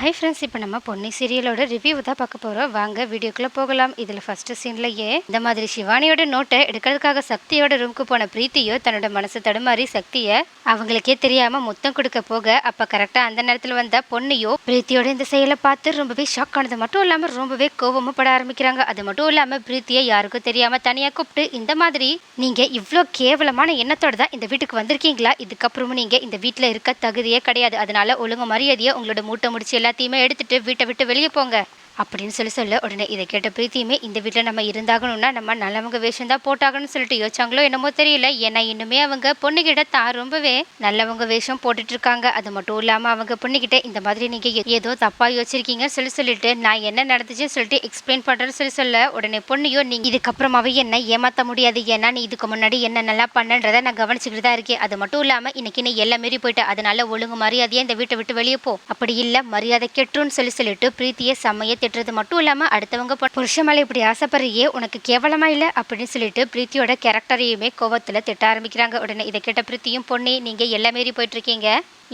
Hi friends, இப்போ நம்ம Ponni சீரியலோட review தான் பார்க்க போகிறோம். வாங்க வீடியோக்குள்ளே போகலாம். இதில் ஃபஸ்ட்டு சீன்லையே இந்த மாதிரி சிவானியோட நோட்டை எடுக்கிறதுக்காக சக்தியோட ரூமுக்கு போன பிரீத்தியோ தன்னோட மனசு தடுமாறி சக்தியை அவங்களுக்கே தெரியாமல் முத்தம் கொடுக்க போக, அப்போ கரெக்டாக அந்த நேரத்தில் வந்த பொன்னியோ பிரீத்தியோட இந்த செயலை பார்த்து ரொம்பவே ஷாக் ஆனது மட்டும் இல்லாமல் ரொம்பவே கோபமும் பட ஆரம்பிக்கிறாங்க. அது மட்டும் இல்லாமல் பிரீத்தியை யாருக்கும் தெரியாமல் தனியாக கூப்பிட்டு, இந்த மாதிரி நீங்கள் இவ்வளோ கேவலமான எண்ணத்தோடு தான் இந்த வீட்டுக்கு வந்திருக்கீங்களா? இதுக்கப்புறமும் நீங்கள் இந்த வீட்டில் இருக்க தகுதியே கிடையாது. அதனால ஒழுங்கு மரியாதையை உங்களோட மூட்டை முடிச்சு எல்லாத்தையுமே எடுத்துட்டு வீட்டை விட்டு வெளியே போங்க அப்படின்னு சொல்ல உடனே இதை கேட்ட பிரீத்தியுமே, இந்த வீட்டில் நம்ம இருந்தாகணும்னா நம்ம நல்லவங்க வேஷம் தான் போட்டாகணும்னு சொல்லிட்டு யோசிச்சாங்களோ என்னமோ தெரியல. ஏன்னா இன்னுமே அவங்க பொண்ணுகிட்ட தான் ரொம்பவே நல்லவங்க வேஷம் போட்டுட்டு இருக்காங்க. அது மட்டும் இல்லாமல் அவங்க பொண்ணுகிட்ட இந்த மாதிரி நீங்கள் ஏதோ தப்பாக யோசிச்சிருக்கீங்கன்னு சொல்லிட்டு நான் என்ன நடந்துச்சுன்னு சொல்லிட்டு எக்ஸ்பிளைன் பண்ணுறேன்னு சொல்ல உடனே பொண்ணையோ, நீங்கள் இதுக்கப்புறமாவே என்ன ஏமாற்ற முடியாது. ஏன்னா நீ இதுக்கு முன்னாடி என்ன நல்லா பண்ணன்றதை நான் கவனிச்சுக்கிட்டு தான் இருக்கேன். அது மட்டும் இல்லாமல் இன்னைக்கு நீ எல்லாம் மீறி போயிட்டு, அதனால ஒழுங்கு மரியாதையாக இந்த வீட்டை விட்டு வெளியே போ. அப்படி இல்லை மரியாதை கெட்டுன்னு சொல்லிட்டு பிரீத்தியை செம்மையை திட்டுறது மட்டும் இல்லாமல் அடுத்தவங்க புருஷ மேலே இப்படி ஆசைப்படுறியே உனக்கு கேவலமா இல்லை அப்படின்னு சொல்லிட்டு பிரீத்தியோட கேரக்டரையுமே கோவத்தில் திட்ட ஆரம்பிக்கிறாங்க. உடனே இதை கேட்ட பிரீத்தியும், பொண்ணி நீங்கள் எல்லாம் மீறி போயிட்டு இருக்கீங்க,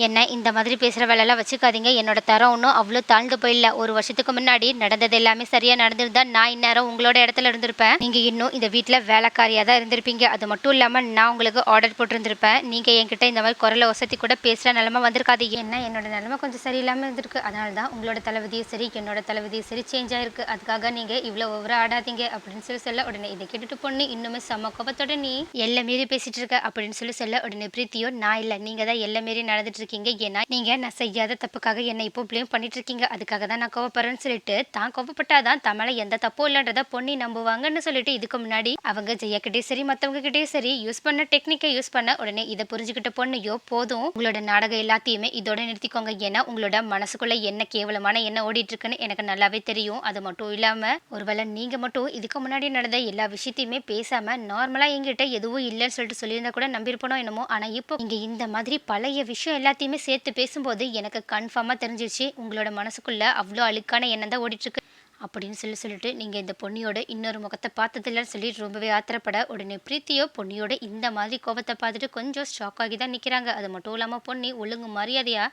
என்ன இந்த மாதிரி பேசுகிற வேலையெல்லாம் வச்சுக்காதீங்க. என்னோட தரம் ஒன்றும் அவ்வளோ தாழ்ந்து போயிடல. ஒரு வருஷத்துக்கு முன்னாடி நடந்தது எல்லாமே சரியாக நடந்திருந்தா நான் இந்நேரம் உங்களோட இடத்துல இருந்திருப்பேன். நீங்கள் இன்னும் இந்த வீட்டில் வேலைக்காரியாக தான் இருந்திருப்பீங்க. அது மட்டும் இல்லாமல் நான் உங்களுக்கு ஆர்டர் போட்டிருந்திருப்பேன். நீங்கள் என்கிட்ட இந்த மாதிரி குரலை வசதி கூட பேசுகிற நிலமை வந்திருக்காது. ஏன்னா என்னோட நிலமை கொஞ்சம் சரியில்லாமல் இருந்திருக்கு. அதனால தான் உங்களோட தளபதியும் சரி என்னோட தளபதியும் சரி சேஞ்ச் ஆயிருக்கு. அதுக்காக நீங்கள் இவ்வளோ ஓவரா ஆடாதீங்க அப்படின்னு சொல்ல உடனே இதை கேட்டுட்டு பொண்ணு இன்னுமே செம்ம கோபத்தோட நீ எல்லாம் மீறி பேசிட்டு இருக்க அப்படின்னு சொல்ல உடனே பிரீத்தியோ, நான் இல்லை நீங்கள் தான் எல்லாம் மீறி நடந்துட்டு இருக்கீங்க. ஏன்னா நீங்க நான் செய்யாத தப்புக்காக என்ன இப்போ பிளேம் பண்ணிட்டு இருக்கீங்க. அதுக்காக தான் நான் கோவப்படுறேன்னு சொல்லிட்டு தான் கோவப்பட்டாதான் தமிழை எந்த தப்பும் இல்லைன்றத பொண்ணி நம்புவாங்கன்னு சொல்லிட்டு இதுக்கு முன்னாடி அவங்க ஜெயக்கிட்டே சரி மற்றவங்க கிட்டே சரி யூஸ் பண்ண டெக்னிக்கை யூஸ் பண்ண உடனே இதை புரிஞ்சுக்கிட்ட பொண்ணையோ, போதும் உங்களோட நாடகம் எல்லாத்தையுமே இதோட நிறுத்திக்கோங்க. ஏன்னா உங்களோட மனசுக்குள்ள என்ன கேவலமான என்ன ஓடிட்டு இருக்குன்னு எனக்கு நல்லாவே தெரியும். அது மட்டும் இல்லாம ஒருவேளை நீங்க மட்டும் இதுக்கு முன்னாடி நடந்த எல்லா விஷயத்தையுமே பேசாம நார்மலா எங்கிட்ட எதுவும் இல்லைன்னு சொல்லிட்டு சொல்லியிருந்தா கூட நம்பியிருப்பனோ என்னமோ. ஆனா இப்போ இங்க இந்த மாதிரி பழைய விஷயம் எல்லாத்தையுமே சேர்த்து பேசும்போது எனக்கு கன்ஃபார்மாக தெரிஞ்சிருச்சு உங்களோட மனசுக்குள்ள அவ்வளோ அழுக்கான எண்ணம் தான் ஓடிட்டுருக்கு அப்படின்னு சொல்லிட்டு நீங்கள் இந்த பொண்ணியோட இன்னொரு முகத்தை பார்த்ததில்லன்னு சொல்லி ரொம்பவே ஆத்திரப்பட உடனே பிரீத்தியோ பொண்ணியோட இந்த மாதிரி கோபத்தை பார்த்துட்டு கொஞ்சம் ஷாக் ஆகி தான் நிற்கிறாங்க. அது மட்டும் இல்லாமல் பொண்ணி ஒழுங்கு மரியாதையா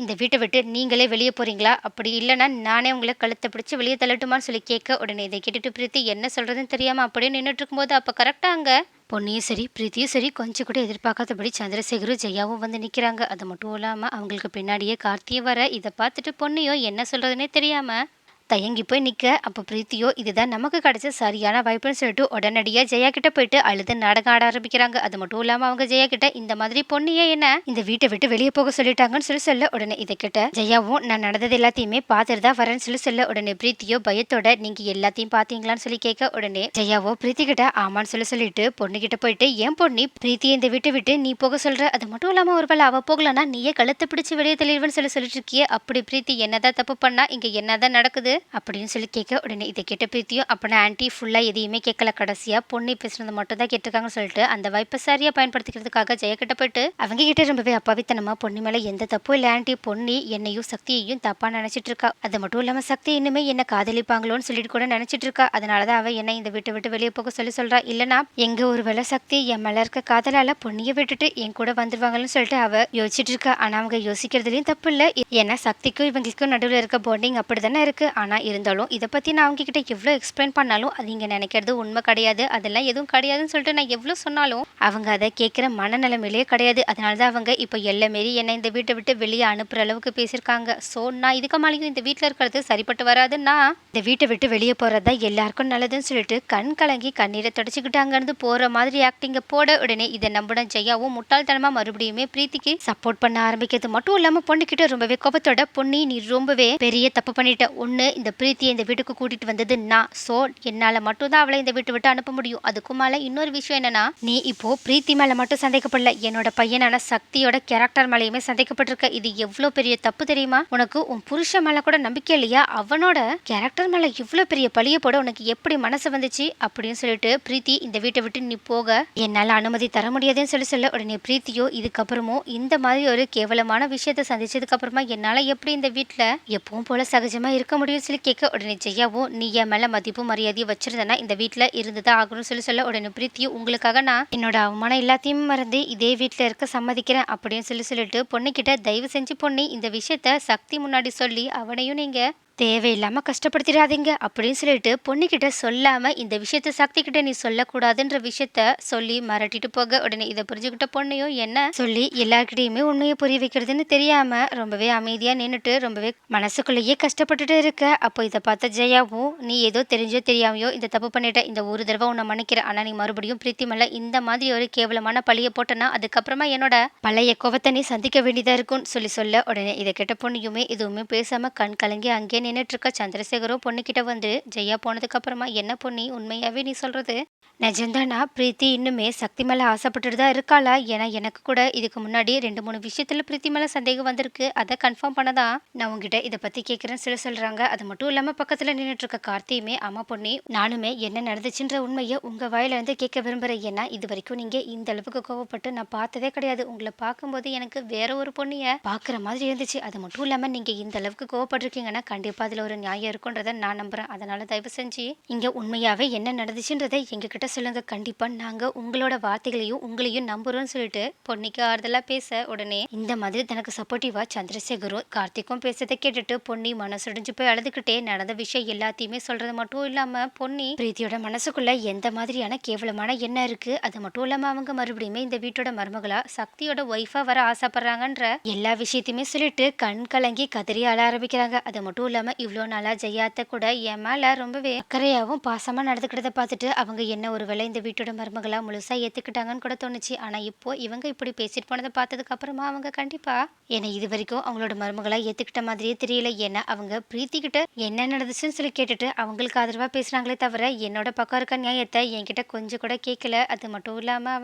இந்த வீட்டை விட்டு நீங்களே வெளியே போகிறீங்களா, அப்படி இல்லைன்னா நானே உங்களை கழுத்தை பிடிச்சி வெளியே தள்ளட்டுமான்னு சொல்லி கேட்க உடனே இதை கேட்டுட்டு பிரீத்தி என்ன சொல்கிறதுன்னு தெரியாமல் அப்படியே நின்றுட்டு இருக்கும்போது அப்போ கரெக்டாக அங்கே பொன்னியும் சரி பிரீத்தியும் சரி கொஞ்சம் கூட எதிர்பார்க்காதபடி சந்திரசேகரும் ஜெயாவும் வந்து நிற்கிறாங்க. அது மட்டும் இல்லாமல் அவங்களுக்கு பின்னாடியே கார்த்தியும் வர இதை பார்த்துட்டு பொன்னியோ என்ன சொல்கிறதுனே தெரியாமல் தயங்கி போய் நிற்க, அப்போ பிரீத்தியோ இதுதான் நமக்கு கிடைச்ச சரியான வாய்ப்புன்னு சொல்லிட்டு உடனடியாக ஜெயா கிட்ட போயிட்டு அழுது நாடகம் ஆட ஆரம்பிக்கிறாங்க. அது மட்டும் இல்லாமல் அவங்க ஜெயா கிட்ட இந்த மாதிரி பொண்ணியே என்ன இந்த வீட்டை விட்டு வெளியே போக சொல்லிட்டாங்கன்னு சொல்ல உடனே இதை கிட்ட ஜெயாவும் நான் நடந்தது எல்லாத்தையுமே பார்த்துட்டு தான் வரேன்னு சொல்ல உடனே பிரீத்தியோ பயத்தோட நீங்க எல்லாத்தையும் பார்த்தீங்களான்னு சொல்லி கேட்க உடனே ஜெயாவோ பிரீத்தி கிட்ட ஆமான்னு சொல்லிட்டு பொண்ணு கிட்ட போயிட்டு ஏன் பொண்ணி பிரீத்தியை இந்த வீட்டை விட்டு நீ போக சொல்ற, அது மட்டும் இல்லாமல் ஒருவேளை அவ போகலன்னா நீயே கழுத்தை பிடிச்சி வெளியே தள்ளிடுவேன்னு சொல்லிட்டு இருக்கியே, அப்படி பிரீத்தி என்னதான் தப்பு பண்ணா இங்க என்னதான் நடக்குது அப்படின்னு சொல்லி கேட்க உடனே இதை கேட்ட பிரீத்தியும் அப்பனா ஆன்டி ஃபுல்லாக எதையுமே கேட்கல, கடைசியாக பொண்ணு பேசுனது மட்டும் தான் கேட்டிருக்காங்கன்னு சொல்லிட்டு அந்த வாய்ப்பை சரியாக பயன்படுத்திக்கிறதுக்காக ஜெயக்கிட்ட போயிட்டு அவங்க கிட்ட ரொம்பவே அப்பாவித்தனமா பொண்ணு மேலே எந்த தப்பும் இல்லை ஆன்டி, பொண்ணு என்னையும் சக்தியையும் தப்பாக நினச்சிட்டு இருக்கா. அது மட்டும் இல்லாமல் சக்தி இன்னுமே என்ன காதலிப்பாங்களோன்னு சொல்லிட்டு கூட நினச்சிட்டு இருக்கா. அதனால தான் அவள் என்னை இந்த வீட்டை விட்டு வெளியே போக சொல்கிறா. இல்லைனா எங்க ஒரு வேளை சக்தி என் மேலே இருக்க காதலால் பொண்ணியை விட்டுட்டு என் கூட வந்துருவாங்கன்னு சொல்லிட்டு அவள் யோசிச்சுட்டு இருக்கா. ஆனால் அவங்க யோசிக்கிறதுலையும் தப்பு இல்லை. ஏன்னா சக்திக்கும் இவங்களுக்கும் நடுவில் இருக்க பாண்டிங் அப்படி தானே இருக்குது. ஆனால் இருந்தாலும் இதை பற்றி நான் அவங்க கிட்ட எவ்வளோ எக்ஸ்பிளைன் பண்ணாலும் அது இங்கே நினைக்கிறது உண்மை கிடையாது, அதெல்லாம் எதுவும் கிடையாதுன்னு சொல்லிட்டு நான் எவ்வளோ சொன்னாலும் அவங்க அதை கேட்குற மனநிலைமையிலே கிடையாது. அதனால தான் அவங்க இப்போ எல்லாம் மாரி என்னை இந்த வீட்டை விட்டு வெளியே அனுப்புகிற அளவுக்கு பேசியிருக்காங்க. ஸோ நான் இதுக்கு மேலேயும் இந்த வீட்டில் இருக்கிறது சரிப்பட்டு வராதுன்னா இந்த வீட்டை விட்டு வெளியே போகிறது தான் எல்லாருக்கும் நல்லதுன்னு சொல்லிட்டு கண் கலங்கி கண்ணீரை தொடச்சிக்கிட்டு அங்கேருந்து போகிற மாதிரி ஆக்டிங்கை போட உடனே இதை நம்பின ஜெயாவும் முட்டாள்தனமாக மறுபடியுமே பிரீத்திக்கு சப்போர்ட் பண்ண ஆரம்பிக்கிறது மட்டும் இல்லாமல் பொண்ணுக்கிட்ட ரொம்பவே கோபத்தோட பொண்ணி நீ ரொம்பவே பெரிய தப்பு பண்ணிட்ட, ஒன்று இந்த பிரீத்தியை இந்த வீட்டுக்கு கூட்டிட்டு வந்தது நான், ஸோ என்னால் மட்டும்தான் அவளை இந்த வீட்டை விட்டு அனுப்ப முடியும். அதுக்கு மேலே இன்னொரு விஷயம் என்னன்னா நீ இப்போ பிரீத்தி மேலே மட்டும் சந்தேகப்படல, என்னோட பையனான சக்தியோட கேரக்டர் மேலேயுமே சந்தேகப்பட்டிருக்க. இது எவ்வளோ பெரிய தப்பு தெரியுமா? உனக்கு உன் புருஷன் மேலே கூட நம்பிக்கை இல்லையா? அவனோட கேரக்டர் மேலே இவ்வளோ பெரிய பழிய போட உனக்கு எப்படி மனசு வந்துச்சு அப்படின்னு சொல்லிட்டு பிரீத்தி இந்த வீட்டை விட்டு நீ போக என்னால் அனுமதி தர முடியாதுன்னு சொல்ல உடனே பிரீத்தியோ இதுக்கப்புறமும் இந்த மாதிரி ஒரு கேவலமான விஷயத்தை சந்திச்சதுக்கு அப்புறமா என்னால் எப்படி இந்த வீட்டில் எப்பவும் போல சகஜமாக இருக்க முடியும்னு சொல்லி கேட்க உடனே ஜெயாவும் நீ என் மேல மதிப்பு மரியாதையை வச்சிருந்தனா இந்த வீட்டுல இருந்துதான் ஆகணும்னு சொல்ல உடனே பிரீத்தியும் உங்களுக்காக நான் என்னோட அவமானம் எல்லாத்தையும் மறந்து இதே வீட்டுல இருக்க சம்மதிக்கிறேன் அப்படின்னு சொல்லிட்டு பொண்ணுகிட்ட தயவு செஞ்சு பொண்ணு இந்த விஷயத்த சக்தி முன்னாடி சொல்லி அவனையும் நீங்க தேவையில்லாம கஷ்டப்படுத்திடாதீங்க அப்படின்னு சொல்லிட்டு பொண்ணுகிட்ட சொல்லாம இந்த விஷயத்த சக்தி கிட்ட நீ சொல்லக்கூடாதுன்ற விஷயத்த சொல்லி மிரட்டிட்டு போக உடனே இதை புரிஞ்சுக்கிட்ட பொண்ணையும் என்ன சொல்லி எல்லார்கிட்டயுமே உண்மையை புரிய வைக்கிறதுன்னு தெரியாம ரொம்பவே அமைதியா நின்னுட்டு ரொம்பவே மனசுக்குள்ளேயே கஷ்டப்பட்டுட்டு இருக்க. அப்போ இதை பார்த்த ஜெயாவும் நீ ஏதோ தெரிஞ்சோ தெரியாமையோ இந்த தப்பு பண்ணிட்ட, இந்த ஒரு தடவை உன்னை மன்னிக்கிறேன், ஆனா நீ மறுபடியும் பிரீத்தி மேல இந்த மாதிரி ஒரு கேவலமான பழிய போட்டனா அதுக்கப்புறமா என்னோட பழைய கோவத்தை நீ சந்திக்க வேண்டியதா இருக்கும்னு சொல்ல உடனே இதை கேட்ட பொண்ணையுமே எதுவுமே பேசாம கண் கலங்கி அங்கே நின்னுட்டு இருக்க. சந்திரசேகரும் பொண்ணுகிட்ட வந்து ஜெயா போனதுக்கு அப்புறமா என்ன பொண்ணி உண்மையாவே நீ சொல்றது நிஜம்தானா? பிரீத்தி இன்னுமே சக்தி மேல ஆசைப்பட்டுட்டு தான் இருக்காளா? ஏன்னா எனக்கு கூட இதுக்கு முன்னாடி 2-3 விஷயத்துல பிரீத்தி மேல சந்தேகம் வந்திருக்கு. அதை கன்ஃபார்ம் பண்ணதான் நான் உங்ககிட்ட இதை பத்தி கேட்கறேன்னு சொல்றாங்க. அது மட்டும் இல்லாம பக்கத்துல நின்றுட்டு இருக்க கார்த்தியுமே ஆமா பொண்ணி நானுமே என்ன நடந்துச்சுன்ற உண்மையை உங்க வாயில இருந்து கேட்க விரும்புறேன். ஏன்னா இது வரைக்கும் நீங்க இந்த அளவுக்கு கோவப்பட்டு நான் பார்த்ததே கிடையாது. உங்களை பார்க்கும்போது எனக்கு வேற ஒரு பொண்ணிய பாக்குற மாதிரி இருந்துச்சு. அது மட்டும் இல்லாம நீங்க இந்த அளவுக்கு கோவப்பட்டிருக்கீங்கன்னா கண்டிப்பா அதுல ஒரு நியாயம் இருக்குன்றத நான் நம்புறேன். அதனால தயவு செஞ்சு இங்க உண்மையாவே என்ன நடந்துச்சுன்றதை எங்ககிட்ட சொல்லுங்க. கண்டிப்பா நாங்க உங்களோட வார்த்தைகளையும் உங்களையும் நம்புறோம்னு சொல்லிட்டு பொன்னிக்கு ஆறுதலா பேச உடனே இந்த மாதிரி தனக்கு சப்போர்ட்டிவா சந்திரசேகரும் கார்த்திக்கும் பேசதை கேட்டுட்டு பொன்னி மனசுடைஞ்சு போய் அழுதுகிட்டே நடந்த விஷயம் எல்லாத்தையுமே சொல்றது மட்டும் இல்லாம பொன்னி பிரீத்தியோட மனசுக்குள்ள எந்த மாதிரியான கேவலமான எண்ணம் இருக்கு, அது மட்டும் இல்லாம அவங்க மறுபடியுமே இந்த வீட்டோட மருமகளா சக்தியோட ஒய்ஃபா வர ஆசைப்படுறாங்கன்ற எல்லா விஷயத்தையுமே சொல்லிட்டு கண் கலங்கி கதறி அழ ஆரம்பிக்கிறாங்க. அது மட்டும் இல்லாம இவ்வளவு நாளா ஜெயாத்த கூட என் மேல ரொம்பவே அக்கறையாவும் பாசமா நடந்துக்கிட்டதை பார்த்துட்டு அவங்க என்ன ஒருவேளை இந்த வீட்டோட மருமகளா முழுசா ஏத்துக்கிட்டாங்கன்னு கூட தோணுச்சு. ஆனா இப்போ இவங்க இப்படி பேசிட்டு போனதை பார்த்ததுக்கு அப்புறமா அவங்க கண்டிப்பா ஏன்னா இது வரைக்கும் அவங்களோட மருமகளா ஏத்துக்கிட்ட மாதிரியே தெரியல. ஏன்னா அவங்க பிரீத்தி கிட்ட என்ன நடந்துச்சுன்னு சொல்லி கேட்டுட்டு அவங்களுக்கு ஆதரவா பேசுறாங்களே தவிர என்னோட பக்கம் இருக்க நியாயத்தை என்கிட்ட கொஞ்சம் கூட கேட்கல. அது மட்டும் இல்லாம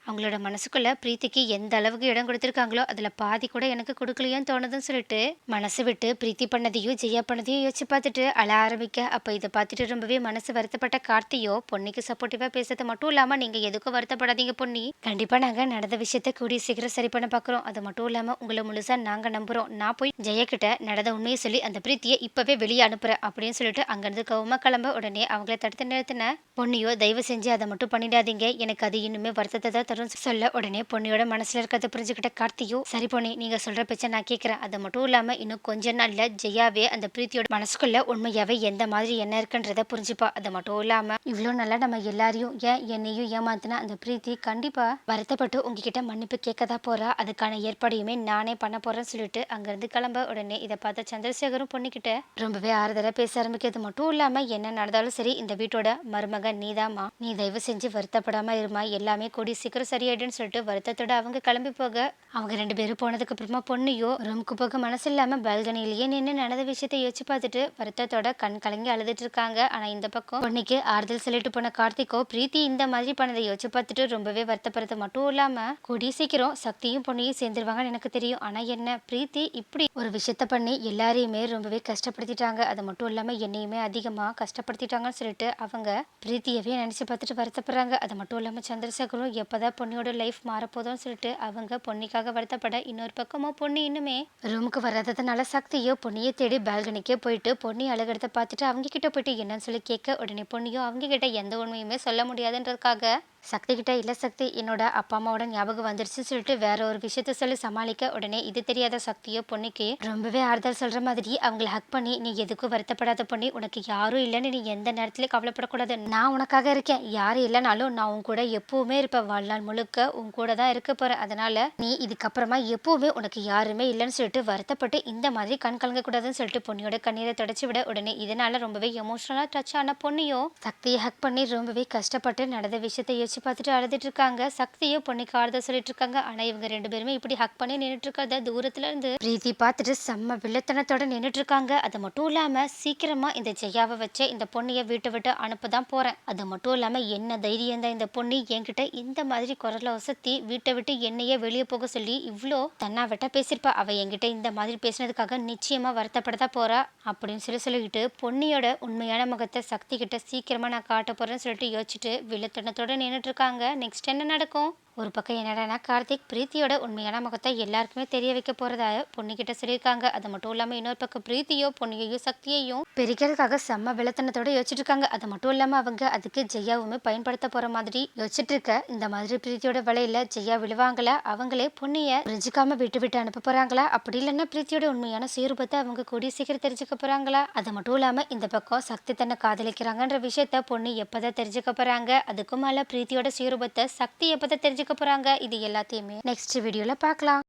அவங்களோட மனசுக்குள்ள பிரீத்திக்கு எந்த அளவுக்கு இடம் கொடுத்துருக்காங்களோ அதுல பாதி கூட எனக்கு கொடுக்கலையோன்னு தோணுதுன்னு சொல்லிட்டு மனசு விட்டு பிரீத்தி பண்ணதையும் ஜெயா பண்ணதையும் யோசிச்சு பார்த்துட்டு அழ ஆரம்பிக்க. அப்ப இதை பார்த்துட்டு ரொம்பவே மனசு வருத்தப்பட்ட கார்த்தியோ பொன்னிக்கு சப்போர்ட்டிவா பேசுறது மட்டும் இல்லாம நீங்க எதுக்கும் வருத்தப்படாதீங்க பொன்னி, கண்டிப்பா நாங்க நடந்த விஷயத்த கூடிய சீக்கிரம் சரி பண்ண பாக்குறோம். அது மட்டும் இல்லாம உங்களை முழுசா நாங்க நம்புறோம். நான் போய் ஜெயா கிட்ட நடந்த உண்மையை சொல்லி அந்த பிரீத்தியை இப்பவே வெளியே அனுப்புறேன் அப்படின்னு சொல்லிட்டு அங்கிருந்து கவுமா கிளம்ப உடனே அவங்கள தடுத்து நிறுத்தின பொன்னியோ தயவு செஞ்சு அதை மட்டும் பண்ணிடாதீங்க, எனக்கு அது இன்னுமே வருத்தத்தை தான் தரும் சொல்ல உடனே பொன்னியோட மனசுல இருக்கிறத புரிஞ்சுக்கிட்ட கார்த்தியோ சரி பொன்னி நீங்க சொல்ற பேச்ச நான் கேட்கறேன். அது மட்டும் இல்லாம இன்னும் கொஞ்ச நாள்ல ஜெயாவே அந்த பிரீத்தியோட மனசுக்குள்ள உண்மையாவே எந்த மாதிரி என்ன இருக்குன்றத புரிஞ்சுப்பா. அது மட்டும் இல்லாம இவ்வளவு நல்லா நம்ம எல்லாரையும் என்னையும் ஏமாத்தின அந்த பிரீத்தி கண்டிப்பா வருத்தப்பட்டு உங்ககிட்ட மன்னிப்பு கேட்கதா போறா. அதுக்கான ஏற்பாடையுமே நானே பண்ண போறேன்னு சொல்லிட்டு அங்கிருந்து கிளம்ப உடனே இதை பார்த்த சந்திரசேகரும் பொண்ணுகிட்ட ரொம்பவே ஆறுதலா பேச ஆரம்பிக்கிறது மட்டும் இல்லாம என்ன நடந்தாலும் சரி இந்த வீட்டோட மருமக நீதாமா, நீ தயவு செஞ்சு வருத்தப்படாம இருமா, எல்லாமே கூடி சீக்கிரம் சரியாயிடுன்னு சொல்லிட்டு வருத்தத்தோட அவங்க கிளம்பி போக அவங்க 2 பேரும் போனதுக்கு அப்புறமா பொண்ணையோ ரூமுக்கு போக மனசு இல்லாம பால்கனிலேயே நின்று நடந்த விஷயத்த யோசிச்சு பார்த்துட்டு வருத்தத்தோட கண் கலங்கி அழுதுட்டு இருக்காங்க. ஆனா இந்த பக்கம் பொண்ணுக்கு ஆறுதல் சொல்லிட்டு போன கார்த்திகோ பிரீத்தி இந்த மாதிரி பண்ணதை யோசிச்சு பார்த்துட்டு ரொம்பவே வருத்தப்படுறது மட்டும் இல்லாம கூடிய சீக்கிரம் சக்தியும் பொண்ணையும் சேர்ந்துருவாங்கன்னு எனக்கு தெரியும். ஆனா என்ன பிரீத்தி இப்படி ஒரு விஷயத்த பண்ணி எல்லாரையுமே ரொம்பவே கஷ்டப்படுத்திட்டாங்க, அது மட்டும் இல்லாம என்னையுமே அதிகமா கஷ்டப்படுத்திட்டாங்கன்னு சொல்லிட்டு அவங்க பிரீத்தியவே நினைச்சு பார்த்துட்டு வருத்தப்படுறாங்க. அது மட்டும் இல்லாம சந்திரசேகரும் எப்பதான் பொண்ணியோட லைஃப் மாறப்போதும்னு சொல்லிட்டு அவங்க பொன்னிக்காக வருத்தப்பட இன்னொரு பக்கமோ பொண்ணு இன்னுமே ரூமுக்கு வராததுனால சக்தியோ பொன்னியை தேடி பால்கனிக்கே போயிட்டு பொன்னி அழகிறத பார்த்துட்டு அவங்க கிட்ட போயிட்டு என்னன்னு சொல்லி கேட்க உடனே பொன்னியும் அவங்க கிட்ட எந்த உண்மையுமே சொல்ல முடியாதுன்றதுக்காக சக்தி கிட்ட இல்ல சக்தி என்னோட அப்பா அம்மாவோட ஞாபகம் வந்துருச்சுன்னு சொல்லிட்டு வேற ஒரு விஷயத்த சொல்லி சமாளிக்க உடனே இது தெரியாத சக்தியோ பொண்ணுக்கு ரொம்பவே ஆறுதல் சொல்ற மாதிரி அவங்களை ஹக் பண்ணி நீ எதுக்கும் வருத்தப்படாத பொண்ணி, உனக்கு யாரும் இல்லைன்னு நீ எந்த நேரத்துலயும் கவலைப்படக்கூடாது, நான் உனக்காக இருக்கேன், யாரும் இல்லைனாலும் நான் உன் கூட எப்பவுமே இருப்பேன், வாழ்நாள் முழுக்க உன் கூட தான் இருக்க போறேன், அதனால நீ இதுக்கப்புறமா எப்பவுமே உனக்கு யாருமே இல்லைன்னு சொல்லிட்டு வருத்தப்பட்டு இந்த மாதிரி கண் கலங்க கூடாதுன்னு சொல்லிட்டு பொண்ணியோட கண்ணீரை தொடச்சு விட உடனே இதனால ரொம்பவே எமோஷனலா டச் ஆன பொண்ணியோ சக்தியை ஹக் பண்ணி ரொம்பவே கஷ்டப்பட்டு நடந்த விஷயத்த யோசிச்சு பார்த்துட்டு அழுதுட்டு இருக்காங்க. சக்தியும் பொண்ணுக்கு ஆறுதல் சொல்லிட்டு இருக்காங்க. ஆனா இவங்க 2 பேருமே இப்படி ஹக் பண்ணி நின்றுட்டு இருக்கிறத தூரத்துல இருந்து பிரீத்தி பார்த்துட்டு செம்ம வில்லத்தனத்தோட நின்றுட்டு இருக்காங்க. அது மட்டும் இல்லாம சீக்கிரமா இந்த ஜெயாவை வச்சு இந்த பொண்ணைய வீட்டை விட்டு அனுப்பதான் போறேன், அது மட்டும் இல்லாம என்ன தைரியம் தான் இந்த பொண்ணு என்கிட்ட இந்த மாதிரி குரலை வசத்தி வீட்டை விட்டு என்னையே வெளியே போக சொல்லி இவ்வளோ தன்னா வெட்ட பேசியிருப்பா, அவ என்கிட்ட இந்த மாதிரி பேசினதுக்காக நிச்சயமா வருத்தப்படதான் போறா அப்படின்னு சொல்லிட்டு பொன்னியோட உண்மையான முகத்தை சக்தி கிட்ட சீக்கிரமா நான் காட்ட போறேன்னு சொல்லிட்டு யோசிச்சுட்டு வில்லத்தனத்தோட நின்றுட்டு இருக்காங்க. நெக்ஸ்ட் என்ன நடக்கும்? ஒரு பக்கம் என்னடானா கார்த்திக் பிரீத்தியோட உண்மையான முகத்தை எல்லாருக்குமே தெரிய வைக்க போறதா பொண்ணுகிட்ட சொல்லியிருக்காங்க. அது மட்டும் இல்லாம இன்னொரு பக்கம் பிரீத்தியோ பொண்ணையோ சக்தியையும் பிரிக்கிறதுக்காக செம்ம விளத்தனத்தோட யோசிச்சுட்டு இருக்காங்க. அது மட்டும் இல்லாம அவங்க அதுக்கு ஜெயாவுமே பயன்படுத்த போற மாதிரி யோசிச்சுட்டு இருக்க இந்த மாதிரி பிரீத்தியோட வலையில ஜெயா விழுவாங்களா, அவங்களே பொண்ணைய புரிஞ்சுக்காம விட்டு விட்டு அனுப்ப போறாங்களா, அப்படி இல்லைன்னா பிரீத்தியோட உண்மையான சுயரூபத்தை அவங்க கூடிய சீக்கிரம் தெரிஞ்சுக்க போறாங்களா. அது மட்டும் இல்லாம இந்த பக்கம் சக்தி தன்னை காதலிக்கிறாங்கன்ற விஷயத்த பொண்ணு எப்பதான் தெரிஞ்சுக்க போறாங்க, அதுக்கும் மேல பிரீத்தியோட சுயரூபத்தை சக்தி எப்பதான் தெரிஞ்சுக்க போறாங்க, இது எல்லாத்தையுமே நெக்ஸ்ட் வீடியோல பார்க்கலாம்.